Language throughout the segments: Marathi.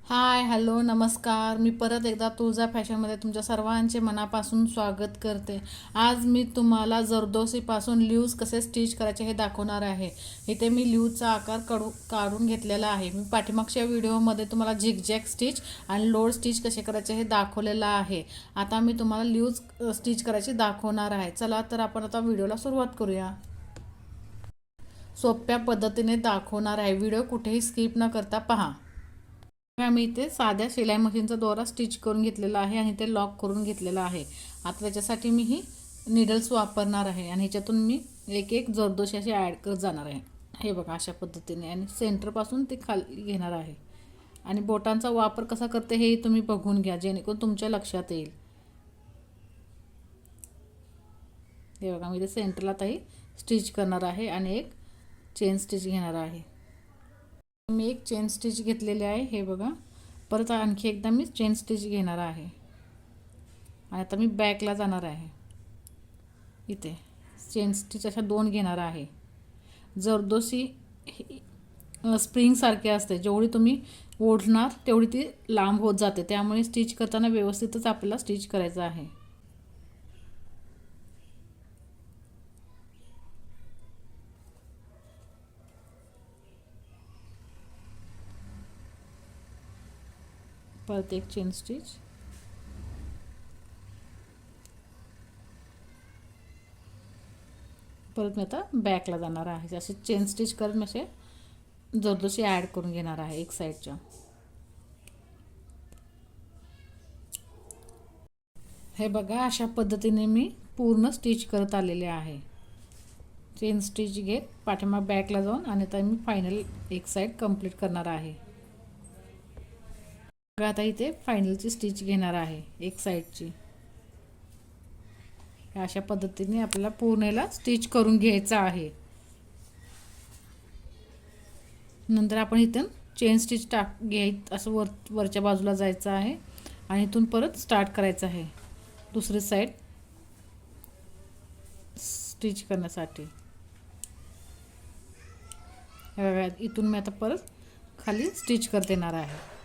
हाय, हॅलो, नमस्कार. मी परत एकदा तुळजा फॅशनमध्ये तुमच्या सर्वांचे मनापासून स्वागत करते. आज मी तुम्हाला जरदोसीपासून ल्यूज कसे स्टिच करायचे हे दाखवणार आहे. इथे मी ल्यूजचा आकार काढून घेतलेला आहे. मी पाठीमागच्या व्हिडिओमध्ये तुम्हाला झिगझॅग स्टिच आणि लोड स्टिच कसे करायचे हे दाखवलेलं आहे. आता मी तुम्हाला ल्यूज स्टिच करायची दाखवणार आहे. चला तर आपण आता व्हिडिओला सुरुवात करूया. सोप्या पद्धतीने दाखवणार आहे. व्हिडिओ कुठेही स्किप न करता पहा. मी इथे साध्या शिलाई मशीनचा दोरा स्टिच करून घेतलेला आहे आणि ते लॉक करून घेतलेला आहे. आता त्याच्यासाठी मी ही निडल्स वापरणार आहे आणि ह्याच्यातून मी एक एक जरदोशी अशी ॲड करत जाणार आहे. हे बघा अशा पद्धतीने आणि सेंटरपासून ते खाली घेणार आहे. आणि बोटांचा वापर कसा करते हे तुम्ही बघून घ्या जेणेकरून तुमच्या लक्षात येईल. हे बघा मी इथे सेंटरला ताई स्टिच करणार आहे आणि एक चेन स्टिच घेणार आहे. मी एक चेन स्टिच घेतलेले आहे. हे बघा परत आणखी एकदा मी चेन स्टिच घेणार आहे आणि आता मी बॅकला जाणार आहे. इथे चेन स्टिच अशा 2 घेणार आहे. जरदोसी स्प्रिंगसारखे असते, जेवढी तुम्ही ओढणार तेवढी ती लांब होत जाते, त्यामुळे स्टिच करताना व्यवस्थितच आपल्याला स्टिच करायचं आहे. परत एक चेन स्टिच, परत मी आता बॅकला जाणार आहे. असे चेन स्टिच करत मी असे जरदोशी ॲड करून घेणार आहे एक साईडच्या. हे बघा अशा पद्धतीने मी पूर्ण स्टिच करत आलेले आहे. चेन स्टिच घेत पाठीमाग बॅकला जाऊन आणि आता मी फायनल एक साईड कंप्लीट करणार आहे. आता इथे फायनलची स्टिच घेणार आहे एक साईडची. अशा पद्धतीने आपल्याला पूर्णला स्टिच करून घ्यायचं आहे. नंतर आपण इथून चेन स्टिच घ्यायचं असं वरच्या बाजूला जायचं आहे आणि इथून परत स्टार्ट करायचं आहे दुसरी साईड स्टिच करण्यासाठी. हे बघा इथून मी आता परत खाली स्टिच करता येणार आहे.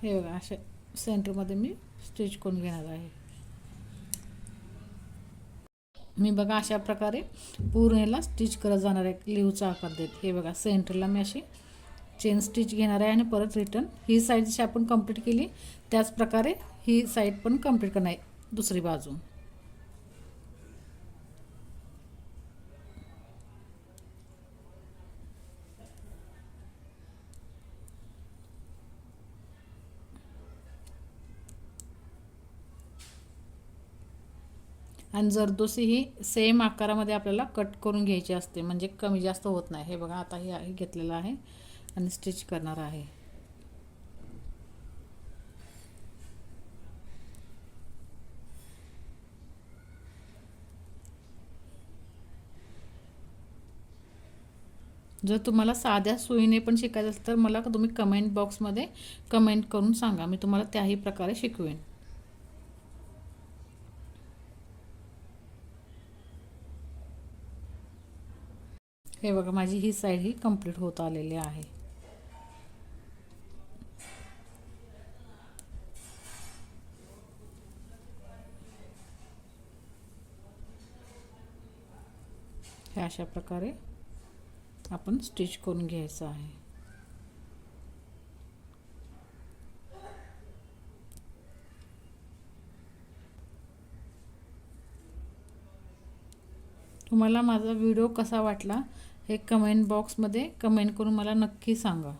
हे बघा अशा सेंटरमध्ये मी स्टिच करून घेणार आहे. मी बघा अशा प्रकारे पूर्ण याला स्टिच करत जाणार आहे लीवचा आकार देत. हे बघा सेंटरला मी अशी चेन स्टिच घेणार आहे आणि परत रिटर्न ही साईड जशी आपण कंप्लीट केली त्याच प्रकारे ही साईड पण कंप्लीट करणार आहे दुसरी बाजू. आणि जरदोसी ही सेम आकारामध्ये आपल्याला कट करून घ्यायची असते, म्हणजे कमी जास्त होत नाही. हे बघा आता हे घेतलेलं आहे आणि स्टिच करणार आहे. जर तुम्हाला साध्या सुईने पण शिकायचं असेल तर मला तुम्ही कमेंट बॉक्समध्ये कमेंट करून सांगा, मी तुम्हाला त्याही प्रकारे शिकवेन. हे बघा माझी ही साईड ही कंप्लीट होत आलेली आहे. हे अशा प्रकारे आपण स्टिच करून घ्यायचं आहे. तुम्हाला माझा व्हिडिओ कसा वाटला हे कमेंट बॉक्समध्ये कमेंट करून मला नक्की सांगा.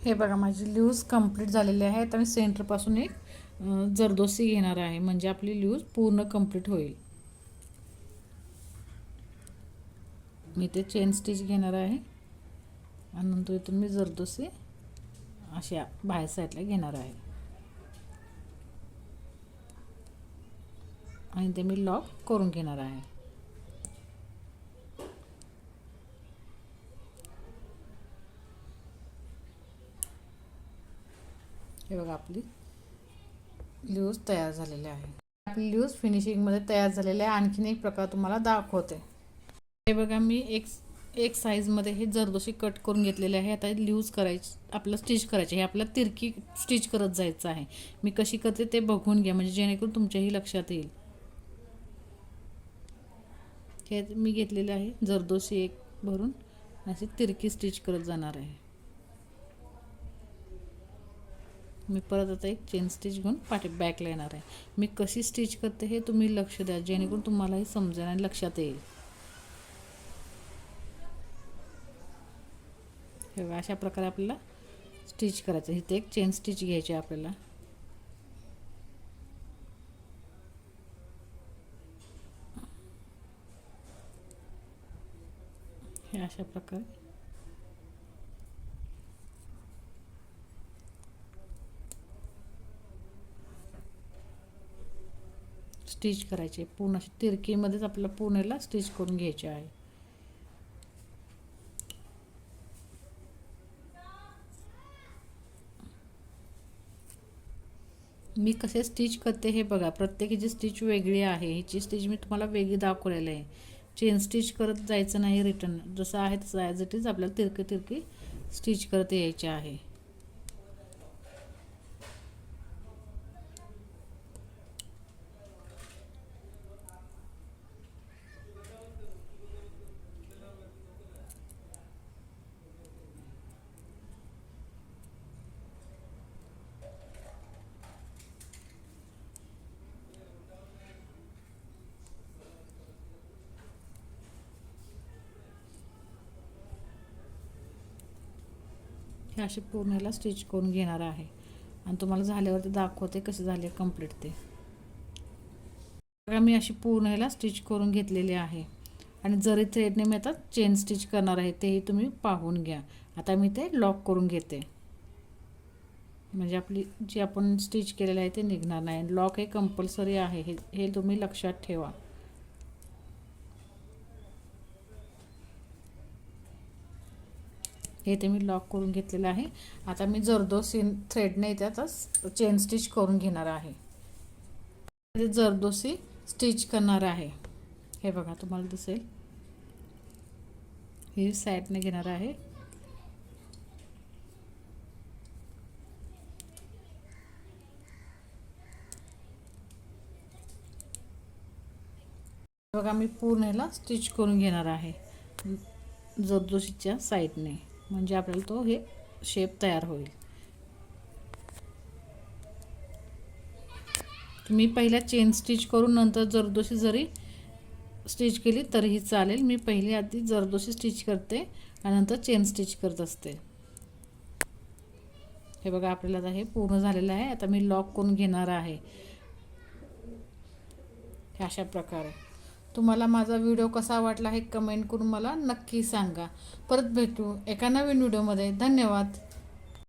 हे बघा माझी ल्यूज कंप्लीट झालेली आहे. आता मी सेंटरपासून एक जरदोसी घेणार आहे, म्हणजे आपली ल्यूज पूर्ण कंप्लीट होईल. मी ते चेन स्टिच घेणार आहे आणि नंतर इथून मी जरदोसी अशा बाहेर साईडला घेणार आहे. आणि ते मी लॉक करून घेणार आहे. हे बघा आपली ल्यूज तयार झालेले आहे. आपली ल्यूज फिनिशिंगमध्ये तयार झालेले आहे. आणखीन एक प्रकार तुम्हाला दाखवते. हे बघा मी एक साईजमध्ये हे जरदोशी कट करून घेतलेले आहे. आता ल्यूज करायची, आपलं स्टिच करायचे. हे आपल्याला तिरकी स्टिच करत जायचं आहे. मी कशी करते ते बघून घ्या, म्हणजे जेणेकरून तुमच्याही लक्षात येईल. हे मी घेतलेले आहे जरदोशी एक भरून अशी तिरकी स्टिच करत जाणार आहे. मी परत आता एक चेन स्टिच घेऊन बॅकला येणार आहे. मी कशी स्टिच करते हे तुम्ही लक्ष द्या, जेणेकरून तुम्हालाही समजेल आणि लक्षात येईल. हे अशा प्रकारे आपल्याला स्टिच करायचं. इथे एक चेन स्टिच घ्यायची आपल्याला. हे अशा प्रकारे स्टिच करायचे. पूर्ण अशी तिरकीमध्येच आपल्याला पूर्णला स्टिच करून घ्यायचे आहे. मी कसे स्टिच करते हे बघा. प्रत्येकीची स्टिच वेगळी आहे. हिची स्टिच मी तुम्हाला वेगळी दाखवलेली आहे. चेन स्टिच करत जायचं नाही रिटर्न. जसं आहे तसं ॲज इट इज आपल्याला तिरकी स्टिच करत यायचे आहे. हे असे पूर्णला स्टिच करून घेणार आहे आणि तुम्हाला झाल्यावरती दाखवते कसे झाले कंप्लीट ते. बघा मी अशी पूर्ण ह्याला स्टिच करून घेतलेली आहे आणि जरी थ्रेडने मी आता चेन स्टिच करणार आहे तेही तुम्ही पाहून घ्या. आता मी ते लॉक करून घेते, म्हणजे आपली जी आपण स्टिच केलेलं आहे ते निघणार नाही. लॉक हे कंपल्सरी आहे, हे तुम्ही लक्षात ठेवा. हे ते मी लॉक करून घेतलेलं आहे. आता मी जरदोसी थ्रेडने त्यातच चेन स्टिच करून घेणार आहे. जरदोसी स्टिच करणार आहे. हे बघा तुम्हाला दिसेल. ही साईडने घेणार आहे. बघा मी पूर्ण ह्याला स्टिच करून घेणार आहे जरदोशीच्या साईडने, म्हणजे आपल्याला तो हे शेप तयार होईल. मी पहिला चेन स्टिच करून नंतर जरदोशी जरी स्टिच केली तरीही चालेल. मी पहिली आधी जरदोशी स्टिच करते आणि नंतर चेन स्टिच करत असते. हे बघा आपल्याला आता हे पूर्ण झालेलं आहे. आता मी लॉक करून घेणार आहे अशा प्रकारे. तुम्हाला माझा व्हिडिओ कसा वाटला हे कमेंट करून मला नक्की सांगा. परत भेटू एका नवीन व्हिडिओमध्ये. धन्यवाद.